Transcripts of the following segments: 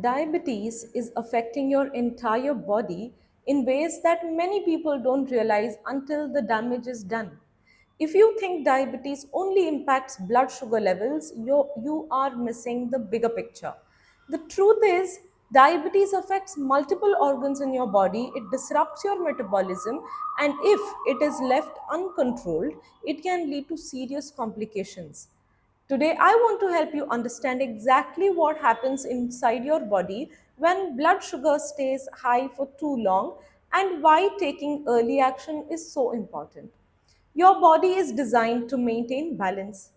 Diabetes is affecting your entire body in ways that many people don't realize until the damage is done. If you think diabetes only impacts blood sugar levels, you are missing the bigger picture. The truth is, diabetes affects multiple organs in your body, it disrupts your metabolism, and if it is left uncontrolled, it can lead to serious complications. Today, I want to help you understand exactly what happens inside your body when blood sugar stays high for too long and why taking early action is so important. Your body is designed to maintain balance.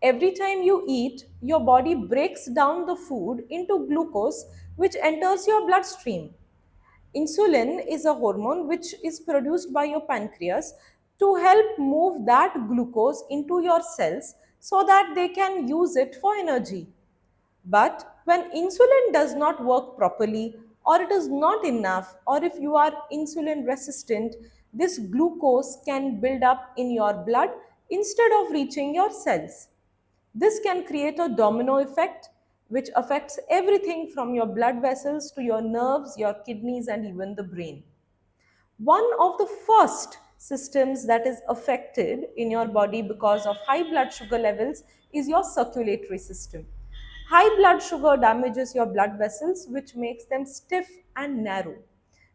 Every time you eat, your body breaks down the food into glucose, which enters your bloodstream. Insulin is a hormone which is produced by your pancreas to help move that glucose into your cells so that they can use it for energy. But when insulin does not work properly, or it is not enough, or if you are insulin resistant, this glucose can build up in your blood instead of reaching your cells. This can create a domino effect which affects everything from your blood vessels to your nerves, your kidneys, and even the brain. One of the first systems that is affected in your body because of high blood sugar levels is your circulatory system. High blood sugar damages your blood vessels, which makes them stiff and narrow.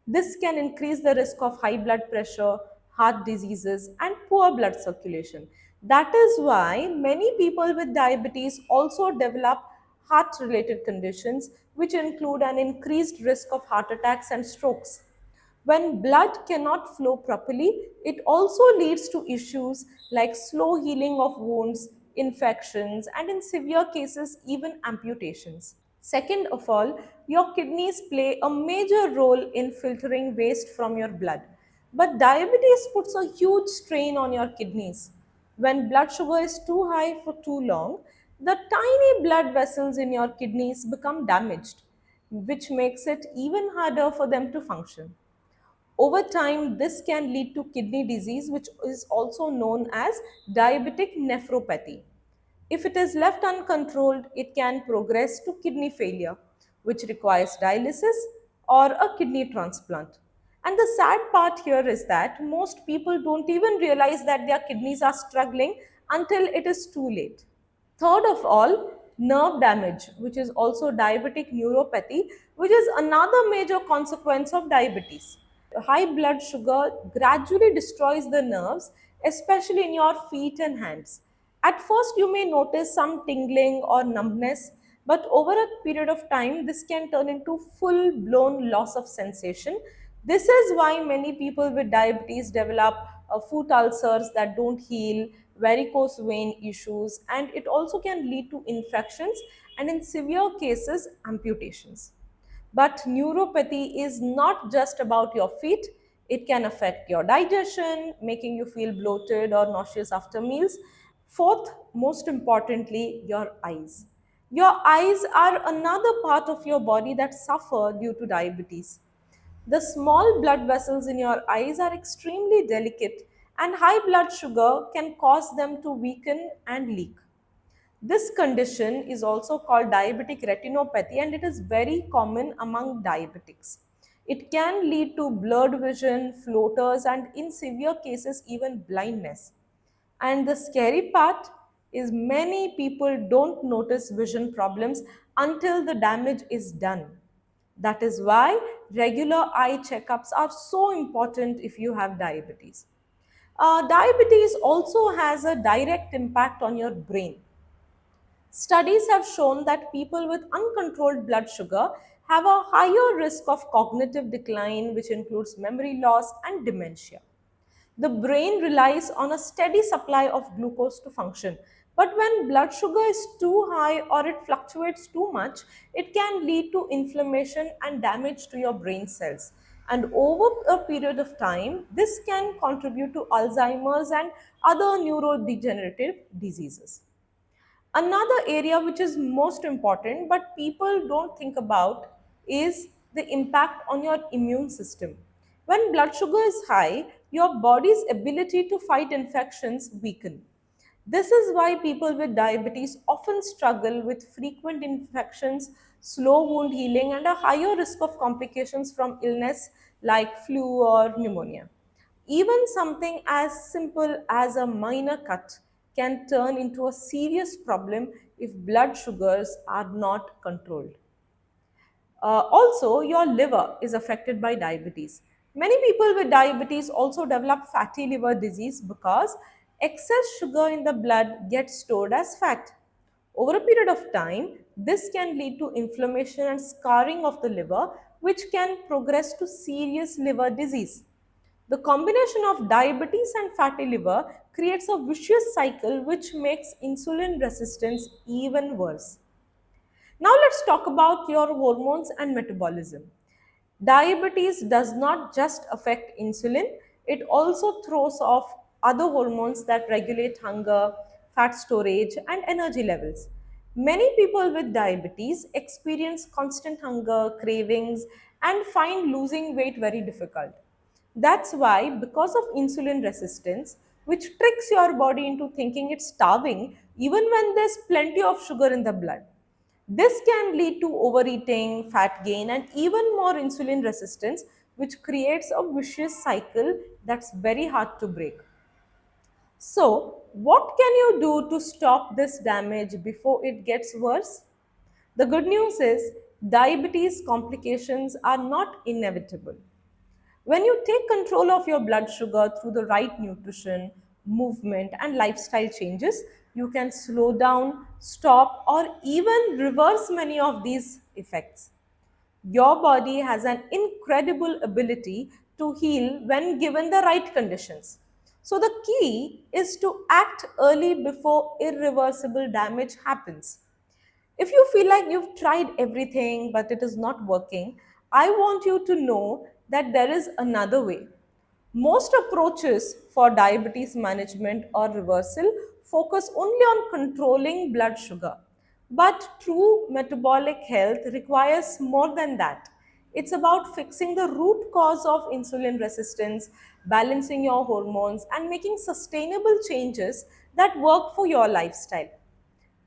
This can increase the risk of high blood pressure, heart diseases, and poor blood circulation. That is why many people with diabetes also develop heart related conditions, which include an increased risk of heart attacks and strokes. When blood cannot flow properly, it also leads to issues like slow healing of wounds, infections, and in severe cases, even amputations. Second of all, your kidneys play a major role in filtering waste from your blood. But diabetes puts a huge strain on your kidneys. When blood sugar is too high for too long, the tiny blood vessels in your kidneys become damaged, which makes it even harder for them to function. Over time, this can lead to kidney disease, which is also known as diabetic nephropathy. If it is left uncontrolled, it can progress to kidney failure, which requires dialysis or a kidney transplant. And the sad part here is that most people don't even realize that their kidneys are struggling until it is too late. Third of all, nerve damage, which is also diabetic neuropathy, which is another major consequence of diabetes. High blood sugar gradually destroys the nerves, especially in your feet and hands. At first, you may notice some tingling or numbness, but over a period of time, this can turn into full blown loss of sensation. This is why many people with diabetes develop foot ulcers that don't heal, varicose vein issues, and it also can lead to infections and, in severe cases, amputations. But neuropathy is not just about your feet, it can affect your digestion, making you feel bloated or nauseous after meals. Fourth, most importantly, your eyes. Your eyes are another part of your body that suffer due to diabetes. The small blood vessels in your eyes are extremely delicate, and high blood sugar can cause them to weaken and leak. This condition is also called diabetic retinopathy and it is very common among diabetics. It can lead to blurred vision, floaters, and in severe cases, even blindness. And the scary part is many people don't notice vision problems until the damage is done. That is why regular eye checkups are so important if you have diabetes. Diabetes also has a direct impact on your brain. Studies have shown that people with uncontrolled blood sugar have a higher risk of cognitive decline, which includes memory loss and dementia. The brain relies on a steady supply of glucose to function. But when blood sugar is too high or it fluctuates too much, it can lead to inflammation and damage to your brain cells. And over a period of time, this can contribute to Alzheimer's and other neurodegenerative diseases. Another area which is most important but people don't think about is the impact on your immune system. When blood sugar is high, your body's ability to fight infections weaken. This is why people with diabetes often struggle with frequent infections, slow wound healing, and a higher risk of complications from illness like flu or pneumonia. Even something as simple as a minor cut can turn into a serious problem if blood sugars are not controlled. Also, your liver is affected by diabetes. Many people with diabetes also develop fatty liver disease because excess sugar in the blood gets stored as fat. Over a period of time, this can lead to inflammation and scarring of the liver, which can progress to serious liver disease. The combination of diabetes and fatty liver creates a vicious cycle which makes insulin resistance even worse. Now let's talk about your hormones and metabolism. Diabetes does not just affect insulin, it also throws off other hormones that regulate hunger, fat storage, and energy levels. Many people with diabetes experience constant hunger, cravings, and find losing weight very difficult. That's why, because of insulin resistance, which tricks your body into thinking it's starving even when there's plenty of sugar in the blood. This can lead to overeating, fat gain, and even more insulin resistance, which creates a vicious cycle that's very hard to break. So, what can you do to stop this damage before it gets worse? The good news is diabetes complications are not inevitable. When you take control of your blood sugar through the right nutrition, movement, and lifestyle changes, you can slow down, stop, or even reverse many of these effects. Your body has an incredible ability to heal when given the right conditions. So, the key is to act early before irreversible damage happens. If you feel like you've tried everything but it is not working, I want you to know that there is another way. Most approaches for diabetes management or reversal focus only on controlling blood sugar. But true metabolic health requires more than that. It's about fixing the root cause of insulin resistance, balancing your hormones, and making sustainable changes that work for your lifestyle.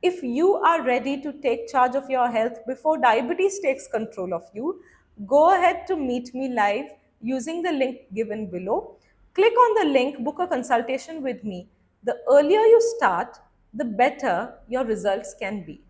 If you are ready to take charge of your health before diabetes takes control of you, go ahead to meet me live using the link given below. Click on the link, book a consultation with me. The earlier you start, the better your results can be.